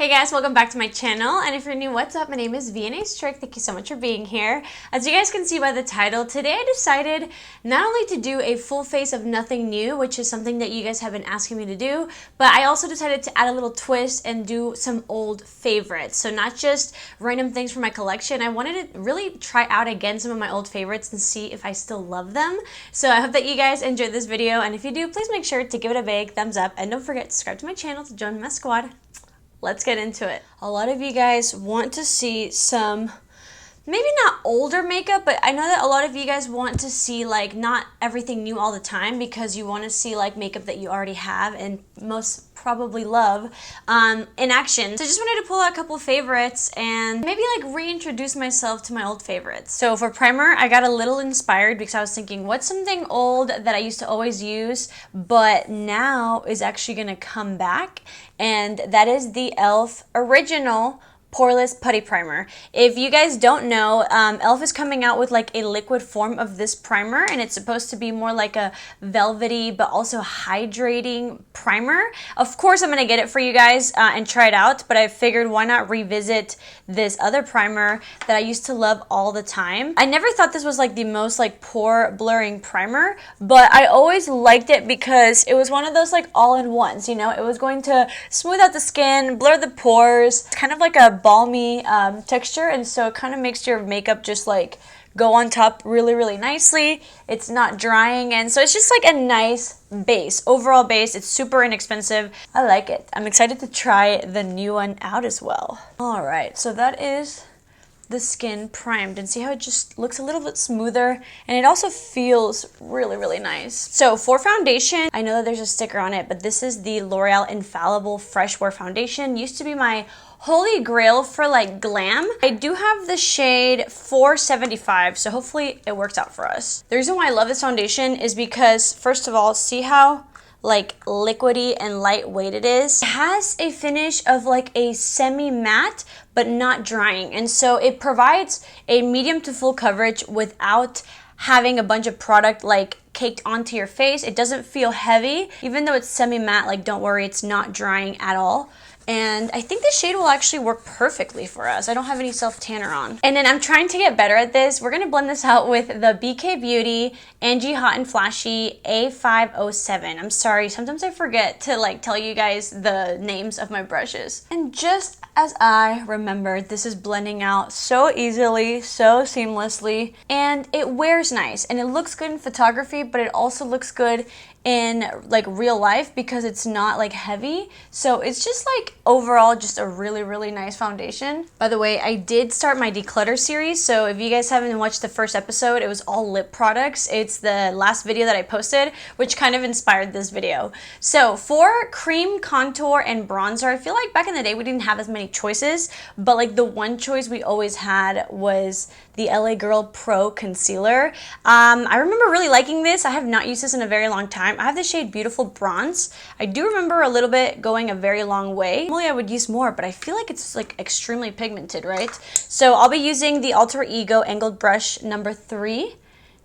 Hey guys, welcome back to my channel, and if you're new, what's up? My name is vianney.strick. Thank you so much for being here. As you guys can see by the title, today I decided not only to do a full face of nothing new, which is something that you guys have been asking me to do, but I also decided to add a little twist and do some old favorites. So not just random things from my collection, I wanted to really try out again some of my old favorites and see if I still love them. So I hope that you guys enjoyed this video, and if you do, please make sure to give it a big thumbs up, and don't forget to subscribe to my channel to join my squad. Let's get into it. A lot of you guys want to see some, maybe not older makeup, but I know that a lot of you guys want to see like not everything new all the time because you want to see like makeup that you already have and most probably love in action. So I just wanted to pull out a couple of favorites and maybe like reintroduce myself to my old favorites. So for primer, I got a little inspired because I was thinking, what's something old that I used to always use but now is actually gonna come back? And that is the e.l.f. Original Poreless Putty Primer. If you guys don't know, e.l.f. is coming out with like a liquid form of this primer, and it's supposed to be more like a velvety but also hydrating primer. Of course, I'm gonna get it for you guys and try it out, but I figured why not revisit this other primer that I used to love all the time. I never thought this was like the most like pore blurring primer, but I always liked it because it was one of those like all-in-ones, you know? It was going to smooth out the skin, blur the pores. It's kind of like a balmy texture, and so it kind of makes your makeup just like go on top really nicely. It's not drying, and so it's just like a nice base, overall base. It's super inexpensive. I like it. I'm excited to try the new one out as well. All right, so that is the skin primed, and see how it just looks a little bit smoother, and it also feels really nice. So for foundation, I know that there's a sticker on it, but this is the L'Oreal Infallible Fresh Wear Foundation. Used to be my holy grail for like glam. I do have the shade 475, so hopefully it works out for us. The reason why I love this foundation is because, first of all, see how like liquidy and lightweight it is. It has a finish of like a semi-matte but not drying, and so it provides a medium to full coverage without having a bunch of product like caked onto your face. It doesn't feel heavy. Even though it's semi-matte, like don't worry, it's not drying at all. And I think this shade will actually work perfectly for us. I don't have any self-tanner on. And then I'm trying to get better at this. We're gonna blend this out with the BK Beauty Angie Hot and Flashy A507. I'm sorry, sometimes I forget to like tell you guys the names of my brushes. And just as I remembered, this is blending out so easily, so seamlessly, and it wears nice, and it looks good in photography, but it also looks good in like real life because it's not like heavy. So it's just like overall just a really nice foundation. By the way, I did start my declutter series, so if you guys haven't watched the first episode, it was all lip products. It's the last video that I posted, which kind of inspired this video. So for cream, contour, and bronzer, I feel like back in the day we didn't have as many choices, but like the one choice we always had was the LA Girl Pro Concealer. I remember really liking this. I have not used this in a very long time. I have the shade Beautiful Bronze. I do remember a little bit going a very long way. Normally I would use more, but I feel like it's like extremely pigmented, right? So I'll be using the Alter Ego Angled Brush number 3,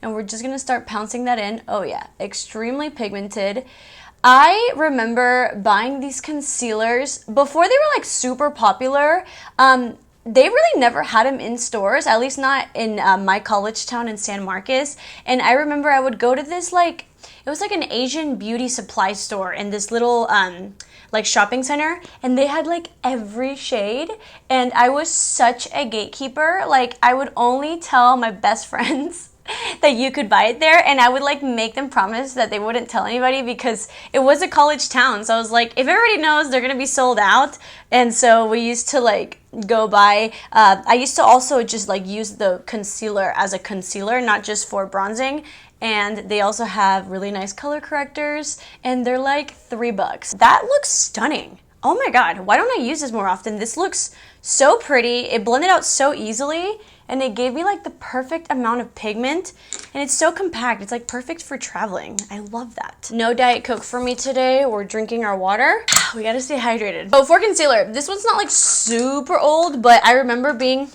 and we're just gonna start pouncing that in. Oh yeah, extremely pigmented. I remember buying these concealers before they were like super popular. They really never had them in stores, at least not in my college town in San Marcos. And I remember I would go to this like, it was like an Asian beauty supply store in this little like shopping center, and they had like every shade, and I was such a gatekeeper. Like I would only tell my best friends that you could buy it there, and I would like make them promise that they wouldn't tell anybody because it was a college town. So I was like, if everybody knows, they're gonna be sold out. And so we used to like go buy, I used to also just like use the concealer as a concealer, not just for bronzing. And they also have really nice color correctors, and they're like $3. That looks stunning. Oh my god, why don't I use this more often? This looks so pretty. It blended out so easily, and it gave me like the perfect amount of pigment, and it's so compact. It's like perfect for traveling. I love that. No Diet Coke for me today. We're drinking our water. We gotta stay hydrated. Oh, for concealer, this one's not like super old, but I remember being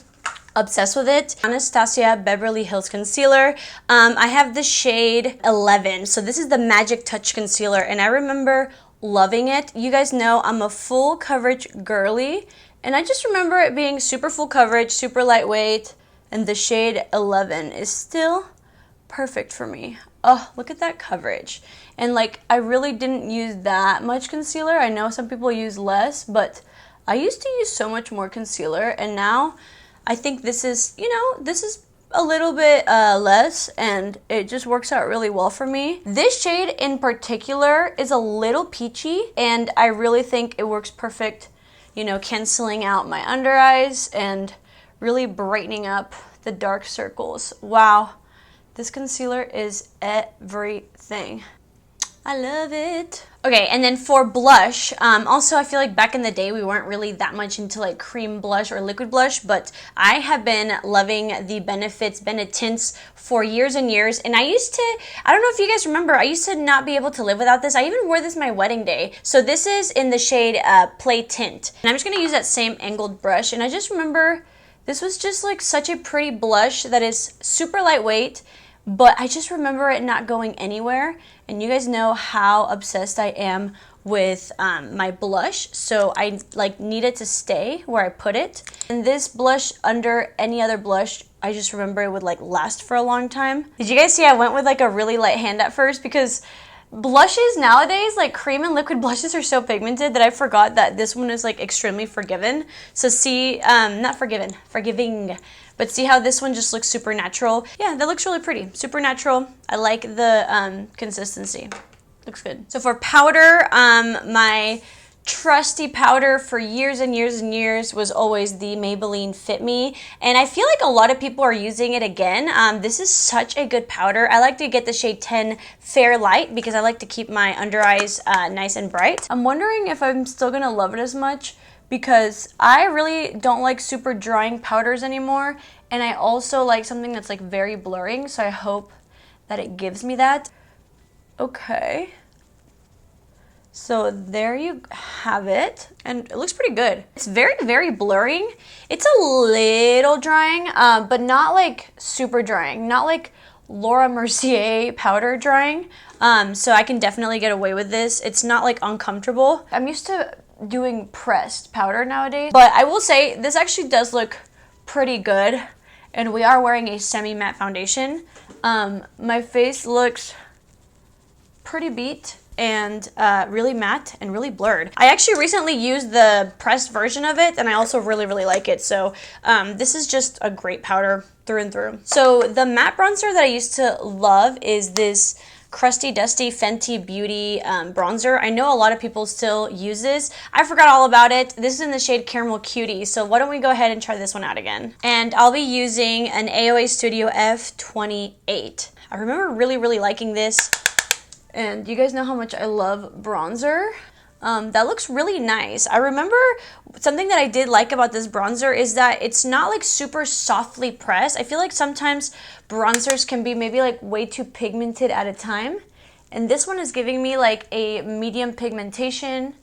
obsessed with it. Anastasia Beverly Hills Concealer. I have the shade 11. So this is the Magic Touch Concealer, and I remember loving it. You guys know I'm a full coverage girly, and I just remember it being super full coverage, super lightweight, and the shade 11 is still perfect for me. Oh, look at that coverage. And like, I really didn't use that much concealer. I know some people use less, but I used to use so much more concealer, and now I think this is, you know, this is a little bit less, and it just works out really well for me. This shade in particular is a little peachy, and I really think it works perfect, you know, canceling out my under eyes and really brightening up the dark circles. Wow. This concealer is everything. I love it. Okay, and then for blush, also I feel like back in the day we weren't really that much into like cream blush or liquid blush, but I have been loving the Benefit's Benetints for years and years, and I don't know if you guys remember, I used to not be able to live without this. I even wore this my wedding day. So this is in the shade Play Tint, and I'm just gonna use that same angled brush, and I just remember this was just like such a pretty blush that is super lightweight, but I just remember it not going anywhere. And you guys know how obsessed I am with my blush, so I like needed to stay where I put it. And this blush, under any other blush, I just remember it would like last for a long time. Did you guys see I went with like a really light hand at first? Because blushes nowadays, like cream and liquid blushes, are so pigmented that I forgot that this one is like extremely forgiving. So see, not forgiven, forgiving. But see how this one just looks super natural? Yeah, that looks really pretty. Super natural. I like the consistency. Looks good. So for powder, my trusty powder for years and years and years was always the Maybelline Fit Me. And I feel like a lot of people are using it again. This is such a good powder. I like to get the shade 10 Fair Light because I like to keep my under eyes nice and bright. I'm wondering if I'm still gonna love it as much, because I really don't like super drying powders anymore, and I also like something that's like very blurring, so I hope that it gives me that. Okay, so there you have it, and it looks pretty good. It's very, very blurring. It's a little drying, but not like super drying, not like Laura Mercier powder drying, so I can definitely get away with this. It's not like uncomfortable. I'm used to doing pressed powder nowadays, but I will say this actually does look pretty good, and we are wearing a semi-matte foundation. My face looks pretty beat and really matte and really blurred. I actually recently used the pressed version of it, and I also really, really like it. So this is just a great powder through and through. So the matte bronzer that I used to love is this Crusty Dusty Fenty Beauty bronzer. I know a lot of people still use this. I forgot all about it. This is in the shade Caramel Cutie, so why don't we go ahead and try this one out again. And I'll be using an AOA Studio F28. I remember really, really liking this, and you guys know how much I love bronzer. That looks really nice. I remember something that I did like about this bronzer is that it's not like super softly pressed. I feel like sometimes bronzers can be maybe like way too pigmented at a time, and this one is giving me like a medium pigmentation.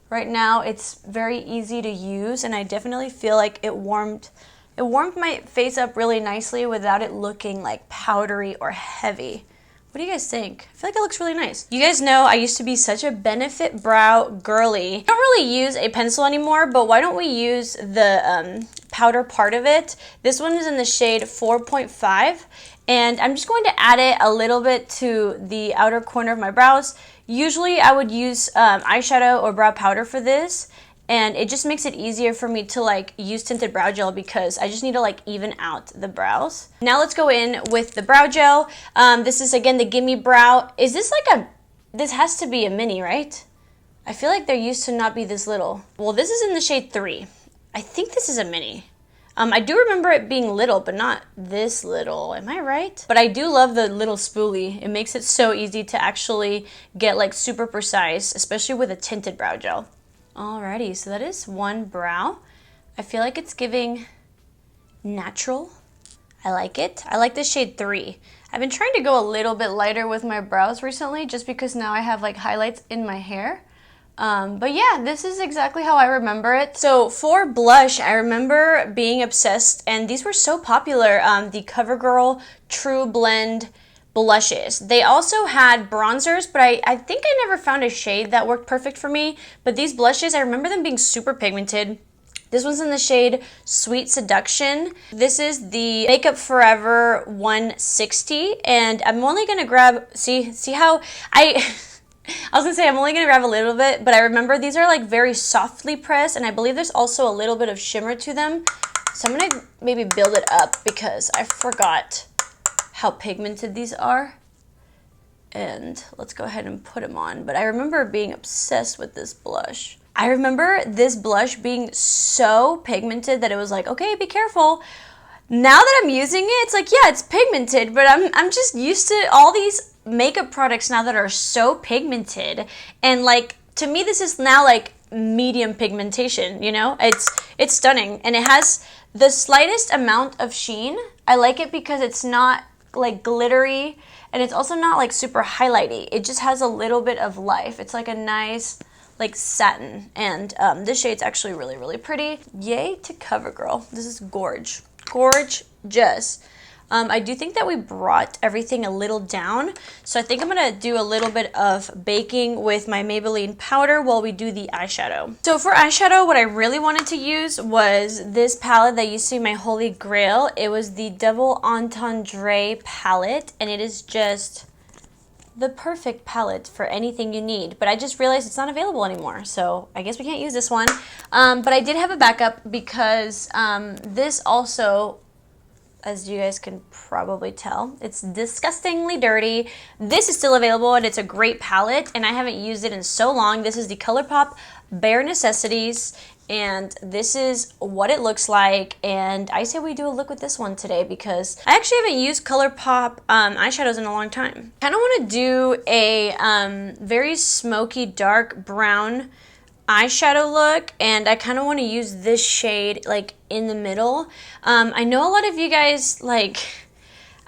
Right now it's very easy to use, and I definitely feel like it warmed my face up really nicely without it looking like powdery or heavy. What do you guys think? I feel like it looks really nice. You guys know I used to be such a Benefit brow girly. I don't really use a pencil anymore, but why don't we use the powder part of it? This one is in the shade 4.5, and I'm just going to add it a little bit to the outer corner of my brows. Usually I would use eyeshadow or brow powder for this, and it just makes it easier for me to like use tinted brow gel because I just need to like even out the brows. Now let's go in with the brow gel. This is again the Gimme Brow. Is this like this has to be a mini, right? I feel like there used to not be this little. Well, this is in the shade 3. I think this is a mini. I do remember it being little, but not this little. Am I right? But I do love the little spoolie. It makes it so easy to actually get like super precise, especially with a tinted brow gel. Alrighty, so that is one brow. I feel like it's giving natural. I like it. I like this shade 3. I've been trying to go a little bit lighter with my brows recently just because now I have like highlights in my hair. But yeah, this is exactly how I remember it. So for blush, I remember being obsessed, and these were so popular. The CoverGirl True Blend blushes. They also had bronzers, but I think I never found a shade that worked perfect for me. But these blushes, I remember them being super pigmented. This one's in the shade Sweet Seduction. This is the Makeup Forever 160, and I'm only gonna grab, see how I was gonna say I'm only gonna grab a little bit, but I remember these are like very softly pressed, and I believe there's also a little bit of shimmer to them. So I'm gonna maybe build it up because I forgot how pigmented these are. And let's go ahead and put them on. But I remember being obsessed with this blush. I remember this blush being so pigmented that it was like, okay, be careful. Now that I'm using it, it's like, yeah, it's pigmented, but I'm just used to all these makeup products now that are so pigmented. And like, to me, this is now like medium pigmentation, you know? It's stunning, and it has the slightest amount of sheen. I like it because it's not like glittery, and it's also not like super highlighty. It just has a little bit of life. It's like a nice like satin, and this shade's actually really, really pretty. Yay to CoverGirl. This is gorgeous. I do think that we brought everything a little down, so I think I'm gonna do a little bit of baking with my Maybelline powder while we do the eyeshadow. So for eyeshadow, what I really wanted to use was this palette that used to be my holy grail. It was the Double Entendre palette, and it is just the perfect palette for anything you need, but I just realized it's not available anymore, so I guess we can't use this one. But I did have a backup because this also, as you guys can probably tell, it's disgustingly dirty. This is still available, and it's a great palette, and I haven't used it in so long. This is the ColourPop Bare Necessities, and this is what it looks like. And I say we do a look with this one today because I actually haven't used ColourPop eyeshadows in a long time. I kind of want to do a very smoky dark brown eyeshadow look, and I kind of want to use this shade like in the middle. I know a lot of you guys like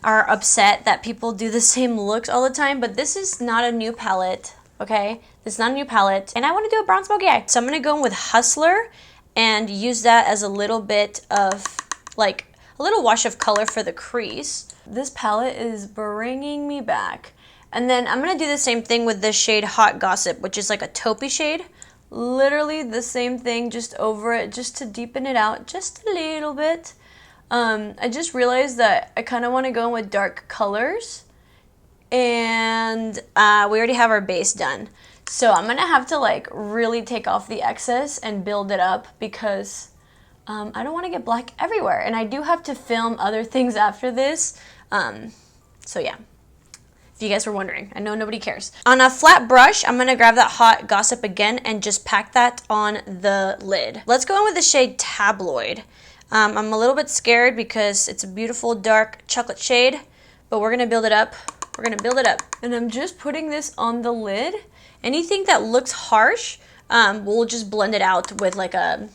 are upset that people do the same looks all the time, but this is not a new palette, okay? This is not a new palette, and I want to do a brown smoky eye. So I'm going to go in with Hustler and use that as a little bit of, like, a little wash of color for the crease. This palette is bringing me back. And then I'm going to do the same thing with this shade Hot Gossip, which is like a taupey shade. Literally the same thing, just over it, just to deepen it out just a little bit. I just realized that I kind of want to go in with dark colors, and we already have our base done. So I'm going to have to like really take off the excess and build it up because I don't want to get black everywhere. And I do have to film other things after this. So yeah, if you guys were wondering, I know nobody cares. On a flat brush, I'm going to grab that Hot Gossip again and just pack that on the lid. Let's go in with the shade Tabloid. I'm a little bit scared because it's a beautiful dark chocolate shade, but we're going to build it up. We're going to build it up. And I'm just putting this on the lid. Anything that looks harsh, we'll just blend it out with like a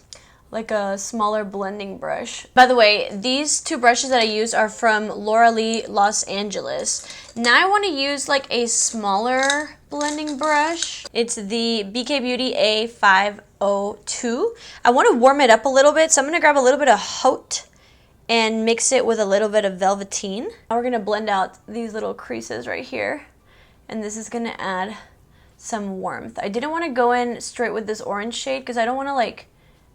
smaller blending brush. By the way, these two brushes that I use are from Laura Lee Los Angeles. Now I want to use like a smaller blending brush. It's the BK Beauty A502. I want to warm it up a little bit, so I'm going to grab a little bit of Haute and mix it with a little bit of Velveteen. Now we're going to blend out these little creases right here, and this is going to add some warmth. I didn't want to go in straight with this orange shade because I don't want to like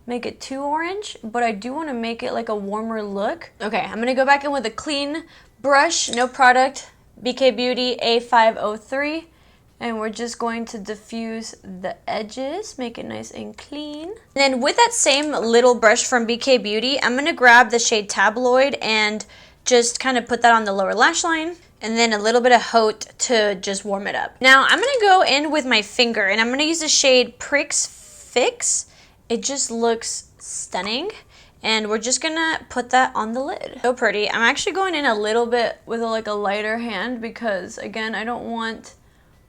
make it too orange, but I do want to make it like a warmer look. Okay, I'm going to go back in with a clean brush, no product, BK Beauty A503, and we're just going to diffuse the edges, make it nice and clean. And then with that same little brush from BK Beauty, I'm going to grab the shade Tabloid and just kind of put that on the lower lash line, and then a little bit of Haute to just warm it up. Now I'm going to go in with my finger, and I'm going to use the shade Pricks Fix. It just looks stunning, and we're just gonna put that on the lid. So pretty. I'm actually going in a little bit with like a lighter hand because, again, I don't want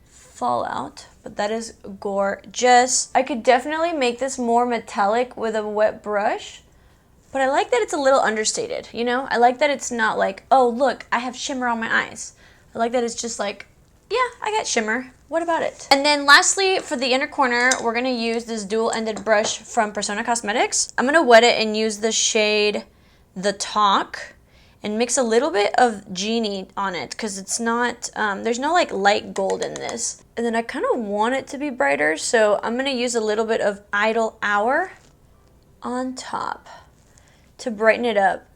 fallout, but that is gorgeous. I could definitely make this more metallic with a wet brush, but I like that it's a little understated, you know? I like that it's not like, oh, look, I have shimmer on my eyes. I like that it's just like, yeah, I got shimmer. What about it? And then lastly, for the inner corner, we're going to use this dual-ended brush from Persona Cosmetics. I'm going to wet it and use the shade The Talk. and mix a little bit of Genie on it because it's not, there's no like light gold in this. And then I kind of want it to be brighter, so I'm going to use a little bit of Idle Hour on top to brighten it up.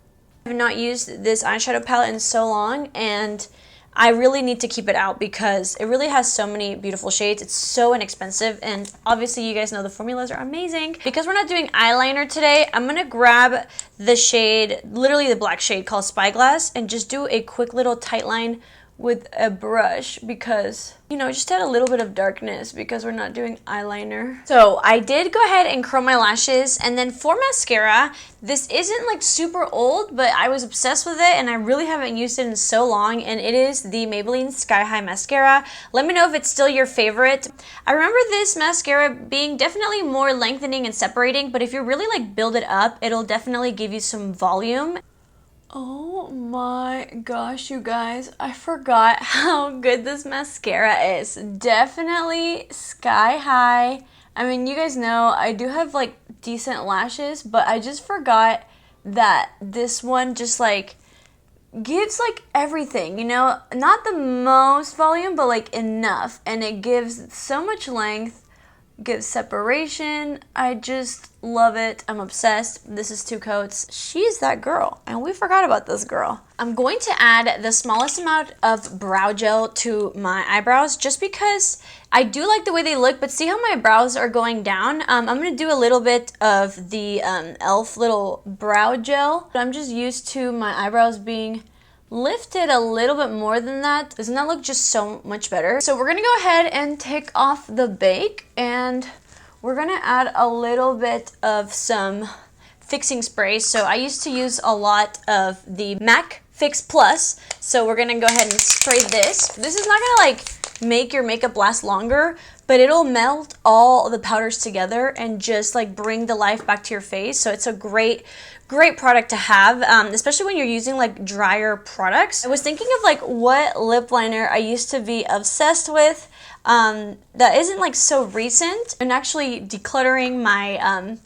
I have not used this eyeshadow palette in so long, and I really need to keep it out because it really has so many beautiful shades. It's so inexpensive, and obviously you guys know the formulas are amazing. Because we're not doing eyeliner today, I'm gonna grab the shade, literally the black shade called Spyglass, and just do a quick little tight line with a brush because, you know, just add a little bit of darkness because we're not doing eyeliner. So I did go ahead and curl my lashes, and then for mascara, this isn't like super old, but I was obsessed with it and I really haven't used it in so long, and it is the Maybelline Sky High Mascara. Let me know if it's still your favorite. I remember this mascara being definitely more lengthening and separating, but if you really like build it up, it'll definitely give you some volume. Oh my gosh, you guys, I forgot how good this mascara is. Definitely sky high. I mean, you guys know I do have like decent lashes, but I just forgot that this one just like gives like everything, you know, not the most volume, but like enough, and it gives so much length, gives separation. I just love it. I'm obsessed. This is 2 coats. She's that girl, and we forgot about this girl. I'm going to add the smallest amount of brow gel to my eyebrows just because I do like the way they look, but see how my brows are going down? I'm going to do a little bit of the e.l.f. little brow gel. I'm just used to my eyebrows being lifted a little bit more than that. Doesn't that look just so much better? So we're gonna go ahead and take off the bake, and we're gonna add a little bit of some fixing spray. So I used to use a lot of the MAC Fix Plus, so we're gonna go ahead and spray this. This is not gonna like make your makeup last longer, but it'll melt all the powders together and just like bring the life back to your face. So it's a great product to have, especially when you're using like drier products. I was thinking of like what lip liner I used to be obsessed with that isn't like so recent, and actually decluttering my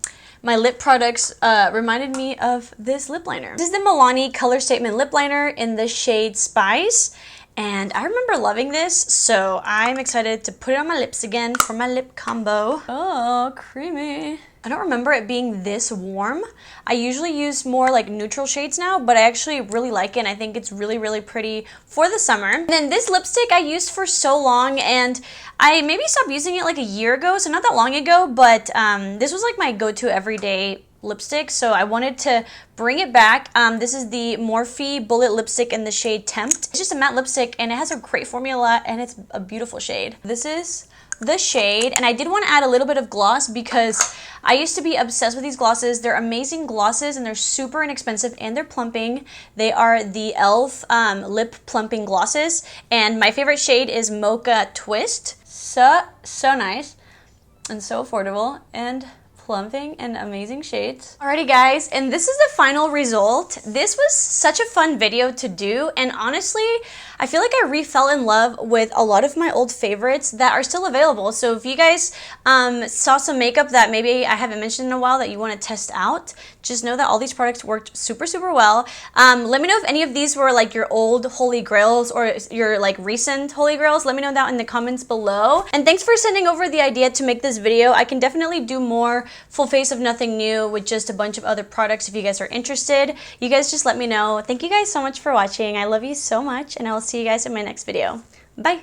my lip products reminded me of this lip liner. This is the Milani Color Statement Lip Liner in the shade Spice. And I remember loving this, so I'm excited to put it on my lips again for my lip combo. Oh, creamy. I don't remember it being this warm. I usually use more like neutral shades now, but I actually really like it, and I think it's really, really pretty for the summer. And then this lipstick I used for so long, and I maybe stopped using it like a year ago, so not that long ago, but this was like my go-to everyday lipstick, so I wanted to bring it back. This is the Morphe Bullet Lipstick in the shade Tempt. It's just a matte lipstick, and it has a great formula, and it's a beautiful shade. This is the shade, and I did want to add a little bit of gloss because I used to be obsessed with these glosses. They're amazing glosses, and they're super inexpensive, and they're plumping. They are the e.l.f. Lip Plumping Glosses, and my favorite shade is Mocha Twist. So nice and so affordable and plumping and amazing shades. Alrighty guys, and this is the final result. This was such a fun video to do, and honestly, I feel like I re-fell in love with a lot of my old favorites that are still available. So if you guys saw some makeup that maybe I haven't mentioned in a while that you want to test out, just know that all these products worked super, super well. Let me know if any of these were like your old holy grails or your like recent holy grails. Let me know that in the comments below. And thanks for sending over the idea to make this video. I can definitely do more full face of nothing new with just a bunch of other products if you guys are interested. You guys just let me know. Thank you guys so much for watching. I love you so much, and I will see you guys in my next video. Bye!